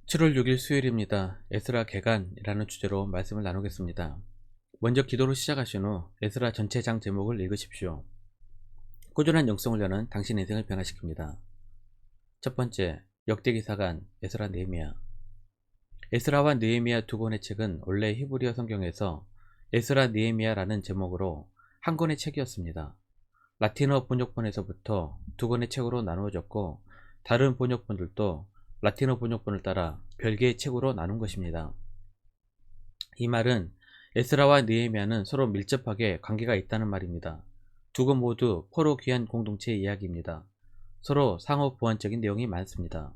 7월 6일 수요일입니다. 에스라 개간이라는 주제로 말씀을 나누겠습니다. 먼저 기도로 시작하신 후 에스라 전체 장 제목을 읽으십시오. 꾸준한 영성을 여는 당신 인생을 변화시킵니다. 첫 번째, 역대기사관 에스라 느헤미야. 에스라와 느헤미야 두 권의 책은 원래 히브리어 성경에서 에스라 느헤미야라는 제목으로 한 권의 책이었습니다. 라틴어 번역본에서부터 두 권의 책으로 나누어졌고 다른 번역본들도 라틴어 번역본을 따라 별개의 책으로 나눈 것입니다. 이 말은 에스라와 느헤미야는 서로 밀접하게 관계가 있다는 말입니다. 두 권 모두 포로 귀환 공동체의 이야기입니다. 서로 상호 보완적인 내용이 많습니다.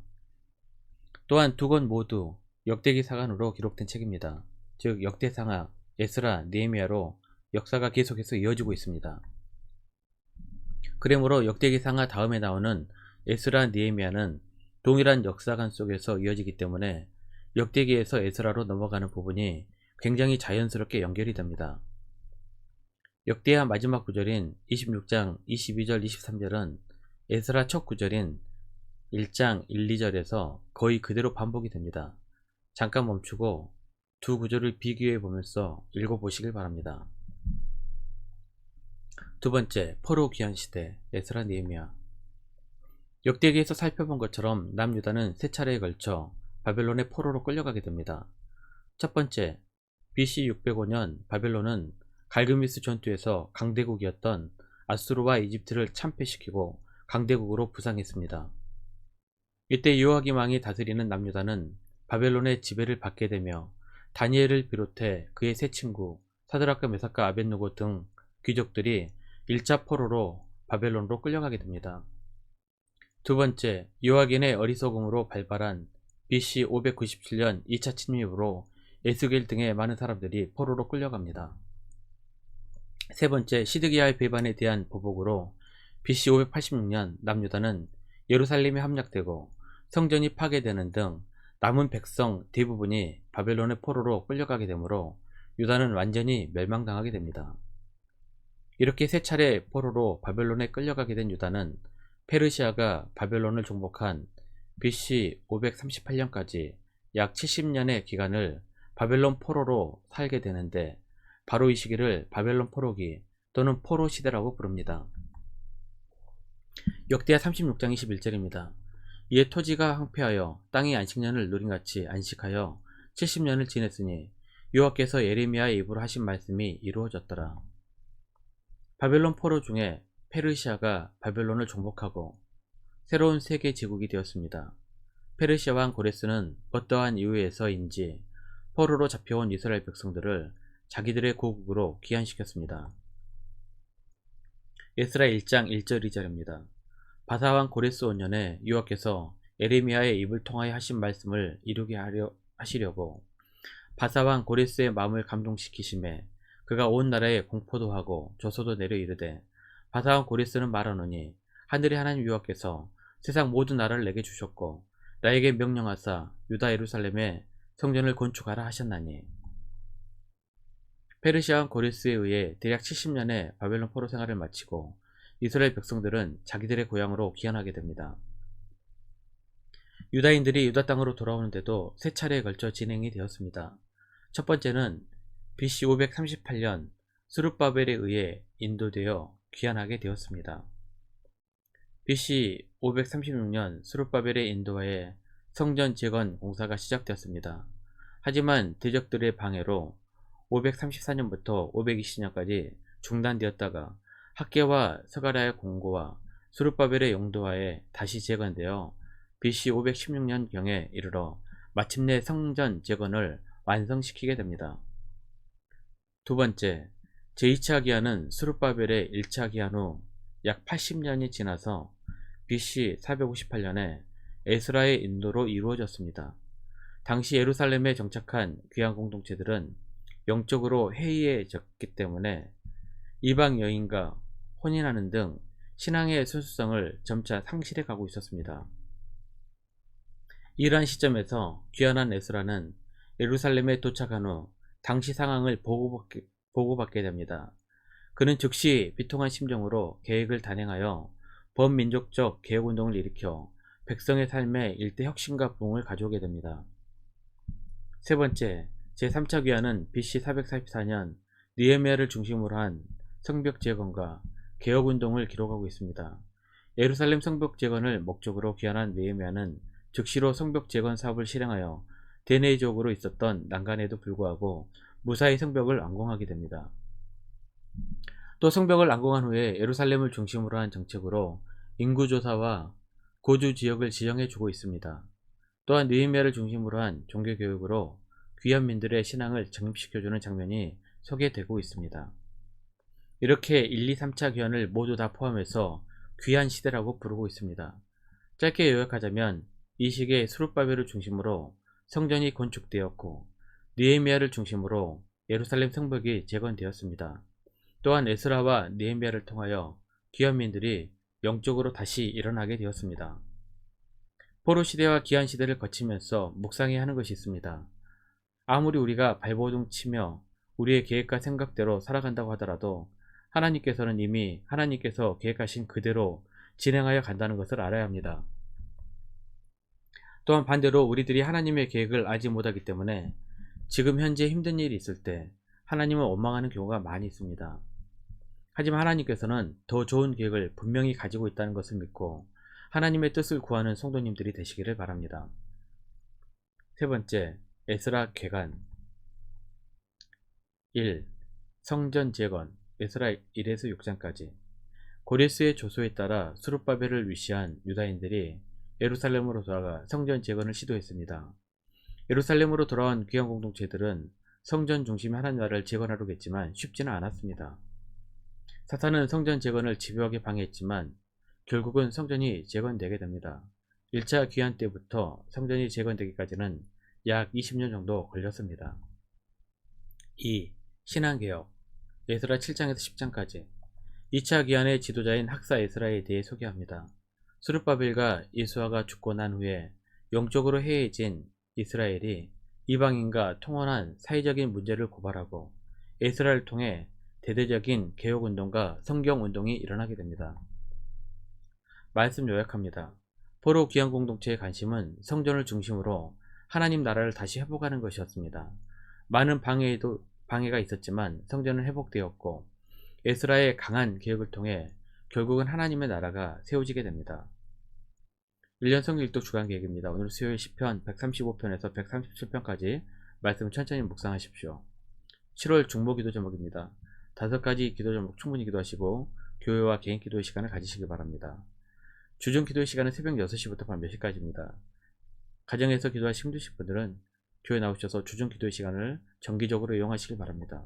또한 두 권 모두 역대기 사관으로 기록된 책입니다. 즉 역대상하, 에스라, 느헤미야로 역사가 계속해서 이어지고 있습니다. 그러므로 역대기상하 다음에 나오는 에스라, 느헤미야는 동일한 역사관 속에서 이어지기 때문에 역대기에서 에스라로 넘어가는 부분이 굉장히 자연스럽게 연결이 됩니다. 역대하 마지막 구절인 26장 22절 23절은 에스라 첫 구절인 1장 1, 2절에서 거의 그대로 반복이 됩니다. 잠깐 멈추고 두 구절을 비교해 보면서 읽어보시길 바랍니다. 두 번째, 포로 귀환 시대 에스라 느헤미야. 역대기에서 살펴본 것처럼 남유다는 세 차례에 걸쳐 바벨론의 포로로 끌려가게 됩니다. 첫 번째, BC 605년 바벨론은 갈그미스 전투에서 강대국이었던 아수르와 이집트를 참패시키고 강대국으로 부상했습니다. 이때 요아김 왕이 다스리는 남유다는 바벨론의 지배를 받게 되며 다니엘을 비롯해 그의 세 친구 사드락과 메삭과 아벳느고 등 귀족들이 1차 포로로 바벨론으로 끌려가게 됩니다. 두 번째, 요아긴의 어리석음으로 발발한 BC 597년 2차 침입으로 에스겔 등의 많은 사람들이 포로로 끌려갑니다. 세 번째, 시드기야의 배반에 대한 보복으로 BC 586년 남유다는 예루살렘에 함락되고 성전이 파괴되는 등 남은 백성 대부분이 바벨론의 포로로 끌려가게 되므로 유다는 완전히 멸망당하게 됩니다. 이렇게 세 차례 포로로 바벨론에 끌려가게 된 유다는 페르시아가 바벨론을 정복한 BC 538년까지 약 70년의 기간을 바벨론 포로로 살게 되는데 바로 이 시기를 바벨론 포로기 또는 포로 시대라고 부릅니다. 역대하 36장 21절입니다. 이에 토지가 황폐하여 땅이 안식년을 누린같이 안식하여 70년을 지냈으니 여호와께서 예레미야의 입으로 하신 말씀이 이루어졌더라. 바벨론 포로 중에 페르시아가 바벨론을 정복하고 새로운 세계 제국이 되었습니다. 페르시아 왕 고레스는 어떠한 이유에서인지 포로로 잡혀온 이스라엘 백성들을 자기들의 고국으로 귀환시켰습니다. 에스라 1장 1절 2절입니다. 바사 왕 고레스 5년에 여호와께서 예레미야의 입을 통하여 하신 말씀을 이루게 하시려고 바사 왕 고레스의 마음을 감동시키심에 그가 온 나라에 공포도 하고 조서도 내려 이르되 바사 왕 고레스는 말하노니 하늘의 하나님 여호와께서 세상 모든 나라를 내게 주셨고 나에게 명령하사 유다 예루살렘에 성전을 건축하라 하셨나니 페르시아 왕 고레스에 의해 대략 70년의 바벨론 포로 생활을 마치고 이스라엘 백성들은 자기들의 고향으로 귀환하게 됩니다. 유다인들이 유다 땅으로 돌아오는데도 세 차례에 걸쳐 진행이 되었습니다. 첫 번째는 BC 538년 스룹바벨에 의해 인도되어 귀환하게 되었습니다. BC 536년 스룹바벨의 인도하에 성전 재건 공사가 시작되었습니다. 하지만 대적들의 방해로 534년부터 520년까지 중단되었다가 학계와 스가랴의 공고와 스룹바벨의 용도하에 다시 재건되어 BC 516년경에 이르러 마침내 성전 재건을 완성시키게 됩니다. 두 번째, 제2차 기한은 스룹바벨의 1차 기한 후 약 80년이 지나서 BC 458년에 에스라의 인도로 이루어졌습니다. 당시 예루살렘에 정착한 귀환 공동체들은 영적으로 해이해졌기 때문에 이방 여인과 혼인하는 등 신앙의 순수성을 점차 상실해 가고 있었습니다. 이러한 시점에서 귀환한 에스라는 예루살렘에 도착한 후 당시 상황을 보고받게 됩니다. 그는 즉시 비통한 심정으로 계획을 단행하여 범민족적 개혁운동을 일으켜 백성의 삶에 일대 혁신과 부흥을 가져오게 됩니다. 세 번째, 제3차 귀환은 BC 444년 느헤미야를 중심으로 한 성벽 재건과 개혁 운동을 기록하고 있습니다. 예루살렘 성벽 재건을 목적으로 귀환한 느헤미야는 즉시로 성벽 재건 사업을 실행하여 대내적으로 있었던 난관에도 불구하고 무사히 성벽을 완공하게 됩니다. 또 성벽을 완공한 후에 예루살렘을 중심으로 한 정책으로 인구조사와 거주 지역을 지정해 주고 있습니다. 또한 느헤미야를 중심으로 한 종교교육으로 귀환민들의 신앙을 정립시켜주는 장면이 소개되고 있습니다. 이렇게 1, 2, 3차 귀환을 모두 다 포함해서 귀환시대라고 부르고 있습니다. 짧게 요약하자면 이 시기에 스룹바벨을 중심으로 성전이 건축되었고 느헤미야를 중심으로 예루살렘 성벽이 재건되었습니다. 또한 에스라와 느헤미야를 통하여 귀환민들이 영적으로 다시 일어나게 되었습니다. 포로 시대와 귀환 시대를 거치면서 묵상해야 하는 것이 있습니다. 아무리 우리가 발버둥 치며 우리의 계획과 생각대로 살아간다고 하더라도 하나님께서는 이미 하나님께서 계획하신 그대로 진행하여 간다는 것을 알아야 합니다. 또한 반대로 우리들이 하나님의 계획을 알지 못하기 때문에 지금 현재 힘든 일이 있을 때 하나님을 원망하는 경우가 많이 있습니다. 하지만 하나님께서는 더 좋은 계획을 분명히 가지고 있다는 것을 믿고 하나님의 뜻을 구하는 성도님들이 되시기를 바랍니다. 세 번째, 에스라 개간 1. 성전 재건 에스라 1에서 6장까지 고레스의 조소에 따라 스룹바벨을 위시한 유다인들이 예루살렘으로 돌아가 성전 재건을 시도했습니다. 예루살렘으로 돌아온 귀환 공동체들은 성전 중심의 하나님 나라를 재건하려겠지만 쉽지는 않았습니다. 사탄은 성전 재건을 집요하게 방해했지만 결국은 성전이 재건되게 됩니다. 1차 귀환 때부터 성전이 재건되기까지는 약 20년 정도 걸렸습니다. 2. 신앙개혁 에스라 7장에서 10장까지 2차 귀환의 지도자인 학사 에스라에 대해 소개합니다. 스룹바벨과 예수아가 죽고 난 후에 영적으로 해이해진 이스라엘이 이방인과 통혼한 사회적인 문제를 고발하고 에스라를 통해 대대적인 개혁운동과 성경운동이 일어나게 됩니다. 말씀 요약합니다. 포로 귀환 공동체의 관심은 성전을 중심으로 하나님 나라를 다시 회복하는 것이었습니다. 많은 방해가 있었지만 성전은 회복되었고 에스라의 강한 개혁을 통해 결국은 하나님의 나라가 세워지게 됩니다. 1년 성경 일독 주간 계획입니다. 오늘 수요일 10편 135편에서 137편까지 말씀을 천천히 묵상하십시오. 7월 중보 기도 제목입니다. 5가지 기도 제목 충분히 기도하시고 교회와 개인 기도의 시간을 가지시기 바랍니다. 주중 기도의 시간은 새벽 6시부터 밤 10시까지입니다. 가정에서 기도하시 힘드신 분들은 교회 나오셔서 주중 기도의 시간을 정기적으로 이용하시기 바랍니다.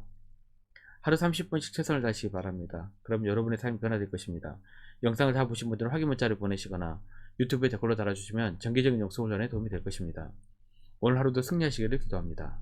하루 30분씩 최선을 다하시기 바랍니다. 그럼 여러분의 삶이 변화될 것입니다. 영상을 다 보신 분들은 확인 문자를 보내시거나 유튜브에 댓글로 달아주시면 정기적인 영성 훈련에 도움이 될 것입니다. 오늘 하루도 승리하시기를 기도합니다.